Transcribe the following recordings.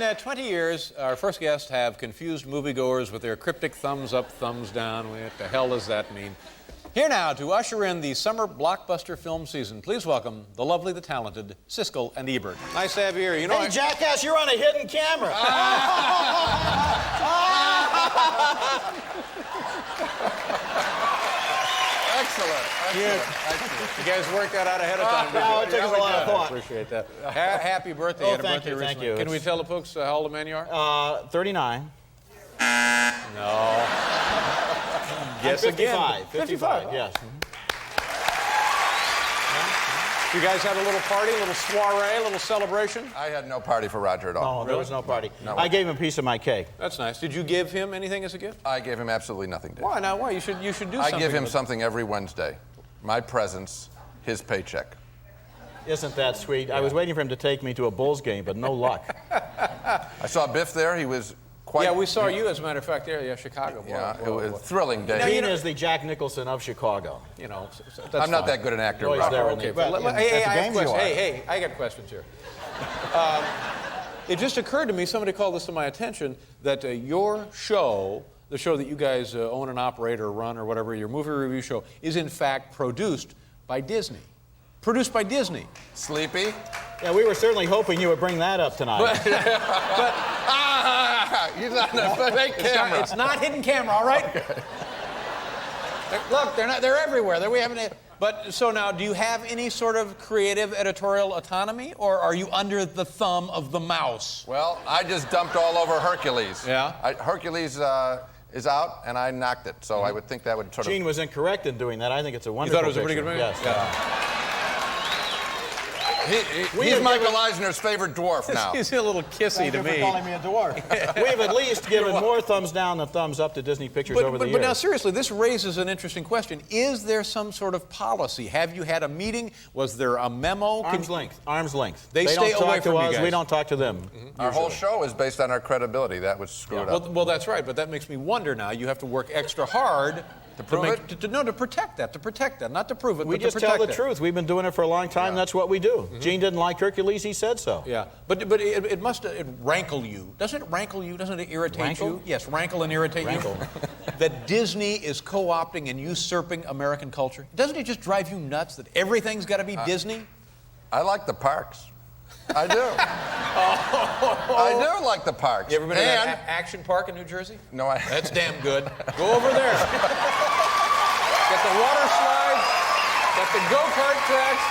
in 20 years, our first guests have confused moviegoers with their cryptic thumbs up, thumbs down. What the hell does that mean? Here now to usher in the summer blockbuster film season, please welcome the lovely, the talented Siskel and Ebert. Nice to have you here. You know, hey, jackass, you're on a hidden camera. Excellent. You guys worked that out ahead of time, didn't you? No, it took us a lot of thought. I appreciate that. Happy birthday. Oh, You had a thank birthday you, thank recently. you. Can we tell the folks how old a man you are? 39. No. Guess 55. again. 55, yes. You guys had a little party, a little soiree, a little celebration? I had no party for Roger at all. No, there was no party. No. I gave him a piece of my cake. That's nice. Did you give him anything as a gift? I gave him absolutely nothing, Dave. Why not? Why? You should do something. I give him with it. something every Wednesday. My presents, his paycheck. Isn't that sweet? I was waiting for him to take me to a Bulls game, but no luck. I saw Biff there. He was quite... Yeah, we saw you, as a matter of fact, there. Yeah, Chicago. Yeah, Boy, it was a thrilling day. Gene is the Jack Nicholson of Chicago. You know, that's I'm not fine. that good an actor. Always Roger. there. Okay, Well, but at hey, the I have games you questions. are. Hey, I got questions here. It just occurred to me, somebody called this to my attention, that your show, the show that you guys own and operate or run or whatever, your movie review show, is in fact produced by Disney. Produced by Disney. Sleepy? Yeah, we were certainly hoping you would bring that up tonight. He's on a fake camera. It's not hidden camera, all right? Okay. Look, they're everywhere. We haven't. But so now, do you have any sort of creative editorial autonomy, or are you under the thumb of the mouse? Well, I just dumped all over Hercules. Yeah? Hercules is out, and I knocked it. So I would think that would sort of... Gene was incorrect in doing that. I think it's a You wonderful thought it was a pretty picture. good movie? Yes. He's Michael Eisner's favorite dwarf now. He's a little kissy Thank to you me. for calling me a dwarf. We've at least given more thumbs down than thumbs up to Disney Pictures over the years. But now, seriously, this raises an interesting question. Is there some sort of policy? Have you had a meeting? Was there a memo? Arm's length. Arm's length. They don't stay talk away to from you us. guys. We don't talk to them. Our whole show is based on our credibility. That was screwed up. Well, that's right, but that makes me wonder now. You have to work extra hard To prove it? to protect that, not to prove it, We but just to tell protect the it. truth. We've been doing it for a long time. Yeah. That's what we do. Gene didn't like Hercules. He said so. Yeah, but it must rankle you. Doesn't it rankle you? Doesn't it irritate Rankle? you? Yes, rankle and irritate Rankle. you. That Disney is co-opting and usurping American culture. Doesn't it just drive you nuts that everything's got to be Disney? I like the parks. I do. I do like the parks. You ever been to that Action Park in New Jersey? No, I... That's damn good. Go over there. Got the water slides, got the go-kart tracks.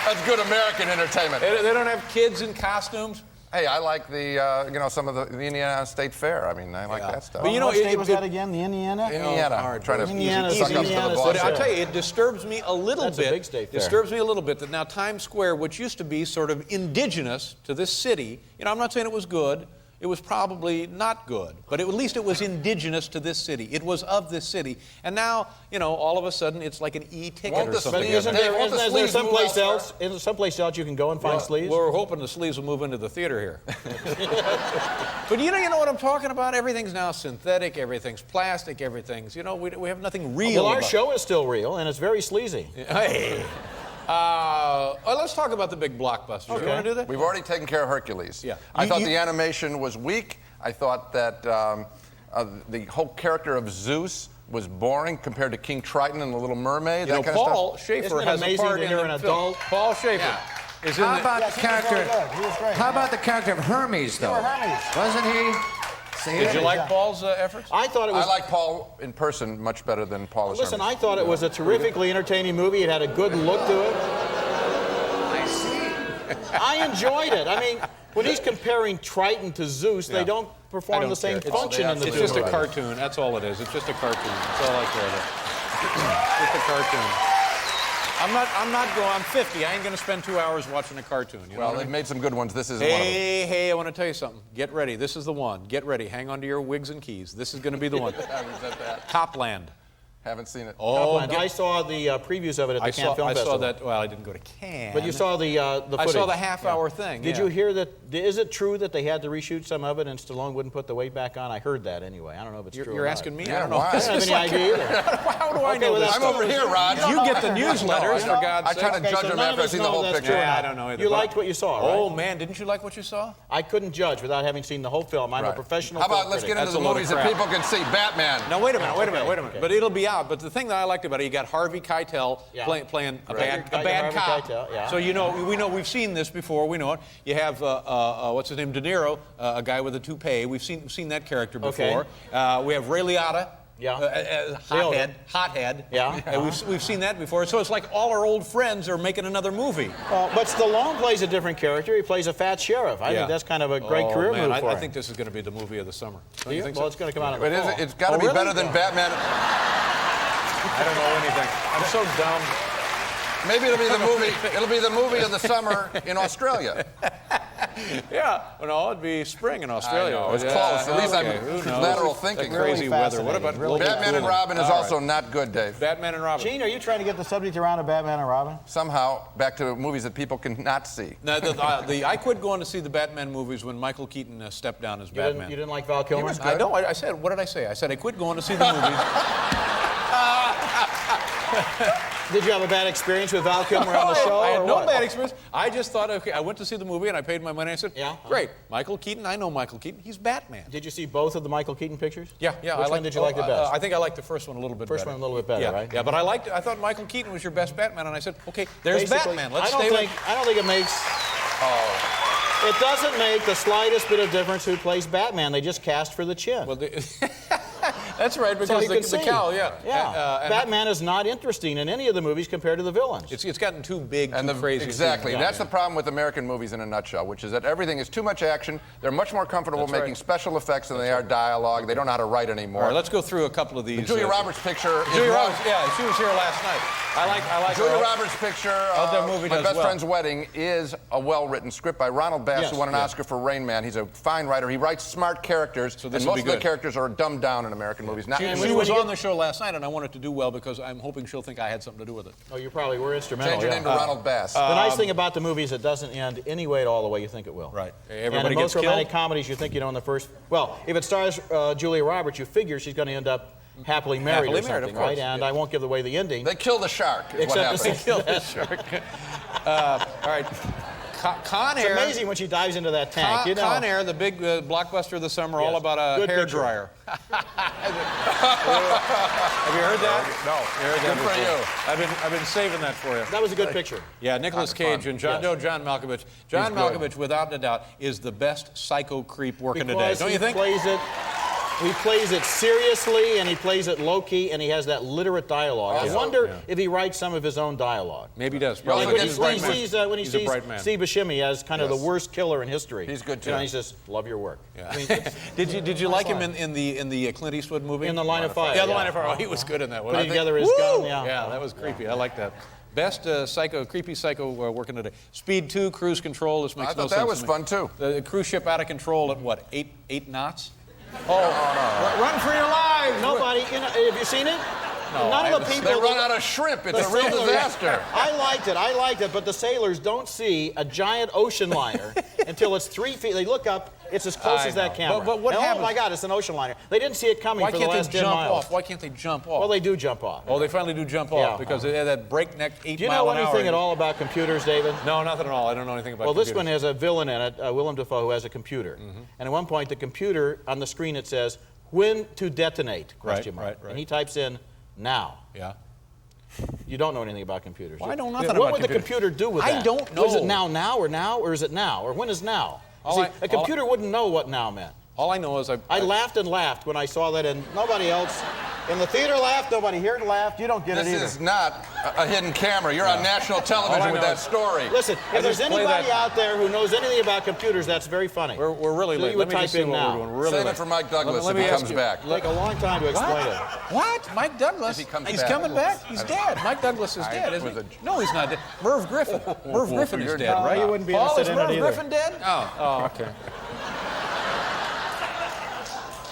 That's good American entertainment. They don't have kids in costumes. Hey, I like the, some of the Indiana State Fair. I mean, I like that stuff. But you know, what state was that again? The Indiana? Indiana. hard. Trying to Indiana, suck up to the Indiana, boss. But I'll tell you, it disturbs me a little That's a bit. big state fair. Disturbs me a little bit that now Times Square, which used to be sort of indigenous to this city, I'm not saying it was good. It was probably not good, but at least it was indigenous to this city. It was of this city. And now, all of a sudden, it's like an e-ticket Won't or the something. sleeves- Isn't Dave, there, won't the isn't there sleeves move someplace elsewhere? else? Isn't there someplace else you can go and find sleeves? We're hoping the sleeves will move into the theater here. But you know what I'm talking about? Everything's now synthetic, everything's plastic, everything's, we have nothing real. Well, our about show is still real, and it's very sleazy. Hey. Let's talk about the big blockbusters. Okay. You want to do that? We've already taken care of Hercules. Yeah. I thought the animation was weak. I thought that the whole character of Zeus was boring compared to King Triton and the Little Mermaid. That kind of Paul stuff. Schaefer Isn't it has a amazing part to in hear the an film. adult? Paul Schaefer Yeah. is in How the... about Yes, the he was very character? good. He was great. How about the character of Hermes, though? Hermes. Wasn't he? See, Did you like Paul's efforts? I thought it was. I like Paul in person much better than Paul as Listen, Hermes. I thought it was a terrifically entertaining movie. It had a good look to it. I see. I enjoyed it. I mean, when he's comparing Triton to Zeus, Yeah. they don't perform don't the same care. function in the It's two. just a cartoon. That's all it is. It's just a cartoon. That's all I care about. Just a cartoon. I'm 50. I ain't going to spend 2 hours watching a cartoon. You know Well, what I they've mean? made some good ones. This isn't one of them. Hey, I want to tell you something. Get ready. This is the one. Get ready. Hang on to your wigs and keys. This is going to be the one. I resent that. Copland. Haven't seen it. Oh, I saw the previews of it at the Cannes Film Festival. I saw that. Well, I didn't go to Cannes. But you saw the footage. I saw the half-hour thing. Did you hear that? Is it true that they had to reshoot some of it and Stallone wouldn't put the weight back on? I heard that anyway. I don't know if it's true. You're asking me? Yeah, I don't know. why? I don't have any idea either. How do I know this? I'm over here, Rod. You get the newsletters, for God's I sake. try to judge them after I've seen the whole picture. Yeah, I don't know either. You liked what you saw, right? Oh, man, didn't you like what you saw? I couldn't judge without having seen the whole film. I'm a professional How about film let's critic. get into That's the a load movies of that crap. people can see? Batman. Now, wait a minute. Okay. But it'll be out. But the thing that I liked about it, you got Harvey Keitel playing a bad Harvey cop. Keitel, yeah. So we know we've seen this before. We know it. You have what's his name, De Niro, a guy with a toupee. We've seen that character before. We have Ray Liotta. Yeah. Hothead. Yeah. We've seen that before. So it's like all our old friends are making another movie. But Stallone plays a different character. He plays a fat sheriff. I think that's kind of a great career move for him. I think this is going to be the movie of the summer. Don't you think Well, so? it's going to come out in the fall. It's got to be really? better than Batman. I don't know anything. I'm so dumb. Maybe it'll be the movie. It'll be the movie of the summer in Australia. Yeah, well, no, it'd be spring in Australia. I know, it's close. At least I'm who knows? lateral thinking. That crazy weather. What about global Batman and cooling? Robin is All also right. not good, Dave. Batman and Robin. Gene, are you trying to get the subject around to Batman and Robin? Somehow back to movies that people cannot see. Now, I quit going to see the Batman movies when Michael Keaton stepped down as Batman. You didn't like Val Kilmer? was good. I know. I said, what did I say? I said I quit going to see the movies. Did you have a bad experience with Val Kilmer on the show? I had or no what? bad experience. I just thought, okay, I went to see the movie and I paid my money. I said, Yeah. great, Michael Keaton. I know Michael Keaton. He's Batman. Did you see both of the Michael Keaton pictures? Yeah. Which one did you like the best? I think I liked the first one a little bit better. First one a little bit better, yeah, right? Yeah, but I thought Michael Keaton was your best Batman, and I said, okay, there's Basically, Batman. Let's I don't think it makes. It doesn't make the slightest bit of difference who plays Batman. They just cast for the chin. Well, that's right, That's all because you can the see. cowl, yeah. And Batman is not interesting in any of the movies compared to the villains. it's gotten too big, And too crazy. exactly. That's the problem with American movies in a nutshell, which is that everything is too much action. They're much more comfortable That's making right. special effects than they are dialogue. They don't know how to write anymore. All right, let's go through a couple of these. Julia Roberts' picture. is Julia one- Roberts, yeah, she was here last night. I like Julia her. Roberts' picture Hope that movie My does Best well. Friend's Wedding is a well-written script by Ronald Bass, Yes, who won an yeah. Oscar for Rain Man. He's a fine writer. He writes smart characters, So this and will most be of the good. characters are dumbed down in American movies. Not She was on the show last night, and I wanted to do well because I'm hoping she'll think I had something to do with it. Oh, you probably were instrumental. Change your name to Ronald Bass. The nice thing about the movie is it doesn't end any way at all the way you think it will. Right. And Everybody in gets most romantic killed. comedies, you think, in the first. Well, if it stars Julia Roberts, you figure she's going to end up happily married Happily or married, something, of course, right? And yeah. I won't give away the ending. They kill the shark, is what Except to happens. see Kill the shark. All right. Con It's Air. amazing when she dives into that tank. You know. Con Air, the big blockbuster of the summer, all Yes. about a Good hair picture. dryer. Have you heard that? No. You heard that Good for before? you. I've been saving that for you. That was a good picture. Yeah, Nicolas That's fun. Cage and John Malkovich. John He's good. Malkovich, without a doubt, is the best psycho creep working today. Because Don't you think? He plays it seriously, and he plays it low-key, and he has that literate dialogue. I Also- wonder if he writes some of his own dialogue. Maybe he does. also Probably. Like when he gets bright man. sees, when he He's a sees bright man. Steve Buscemi as kind of Yes. the worst killer in history. He's good, You know, too. he says, "Love your work." Yeah. I mean, it's- Did you like him line. in the Clint Eastwood movie? In The Line of Fire, Yeah, The yeah. Line of Fire. Oh, he was good in that one. Putting together his gun, yeah. Yeah, that was creepy. I like that. Best creepy psycho working today. Speed 2, Cruise Control. This makes I no thought sense. that was to me. fun, too. The cruise ship out of control at what? 8 knots? Run for your lives! Nobody, have you seen it? None of the people. They run out of shrimp. It's a real sailors- disaster. I liked it, but the sailors don't see a giant ocean liner until it's 3 feet. They look up, it's as close I as that know. camera. But what And, happens- Oh my God, it's an ocean liner. They didn't see it coming Why for the can't last they 10 jump miles. off? Why can't they jump off? Well, they do jump off. Oh, they finally do jump Yeah. off because they have that breakneck 8 Do you mile know an hour. anything at all about computers, David? No, nothing at all. I don't know anything about Well, this computers. one has a villain in it, Willem Dafoe, who has a computer. And at one point, the computer, on the screen, it says, "When to detonate?" question mark. right. And he types in, "Now." Yeah. You don't know anything about computers. Well, do I you? know nothing What about would the computers. computer do with I that? don't Was it know. now, or is it now? Or when is now? All See, I- a computer wouldn't know what now meant. All I know is I laughed and laughed when I saw that, and nobody else in the theater laughed, nobody here laughed. You don't get it This either. is not a hidden camera. You're on national All I television with know that is- story. Listen, I if there's just play anybody that- out there who knows anything about computers, that's very funny. We're really So late. you Let would me just type see in what now. we're doing. We're really Save late. it for Mike Douglas Let if me he ask comes you. back. Take a long time to explain it. What? Mike Douglas? If he comes He's back. coming back? He's dead. Mike Douglas is dead, isn't he? No, he's not dead. Merv Griffin. Merv Griffin is You're dead, not. right? You wouldn't be Paul, interested is in it Merv either. Griffin dead? Oh, okay.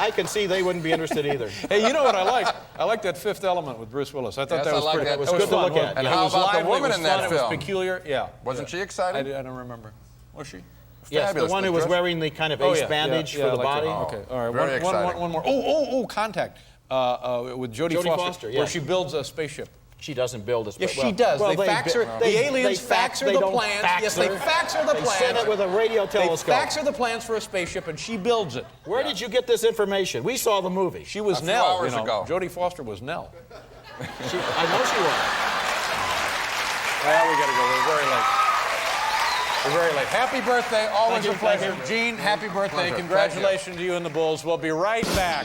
I can see they wouldn't be interested either. Hey, you know what I like? I like that Fifth Element with Bruce Willis. I thought Yes, that I was like pretty. that. It was That good to fun, look wasn't at. it? And It how was about the lively, woman it was in that fun, film? It was peculiar. Yeah. Wasn't yeah. she excited? I don't remember. Was she? Yes, the Fabulous, one who was Chris. wearing the kind of ace bandage for I the like body. that. Okay, all right. Very One exciting. more. Oh, Contact with Jodie Foster, Foster, yeah. where she builds a spaceship. She doesn't build a Yes, she does. They fax her. The aliens fax her the plans. Yes, they fax her the plans. They send it with a radio They telescope. fax her the plans for a spaceship, and she builds it. Where did you get this information? We saw the movie. She was A few Nell. hours you know. ago. Jodie Foster was Nell. I know she was. Well, we got to go. We're very late. We're very late. Happy birthday. Always Thank a you, thank pleasure. you. Gene, happy birthday. Pleasure. Congratulations to you and the Bulls. We'll be right back.